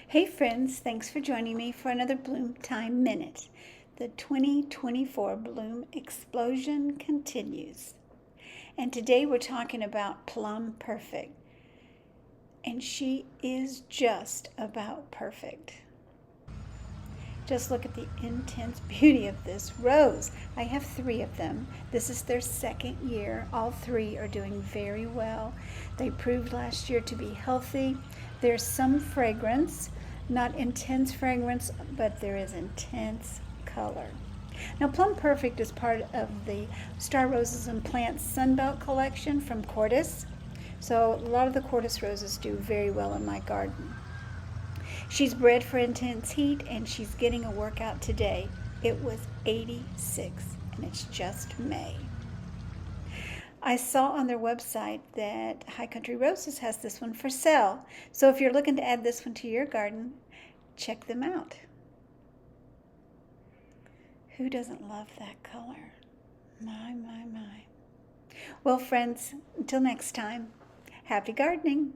Hey friends, thanks for joining me for another Bloom Thyme Minute. The 2024 Bloom Explosion continues. And today we're talking about Plum Perfect. And she is just about perfect. Just look at the intense beauty of this rose. I have 3 of them. This is their second year. All 3 are doing very well. They proved last year to be healthy. There's some fragrance, not intense fragrance, but there is intense color. Now, Plum Perfect is part of the Star Roses and Plants Sunbelt collection from Cortis. So a lot of the Cortis roses do very well in my garden. She's bred for intense heat and she's getting a workout today. It was 86 and it's just May. I saw on their website that High Country Roses has this one for sale. So if you're looking to add this one to your garden, check them out. Who doesn't love that color? My. Well, friends, until next time, happy gardening.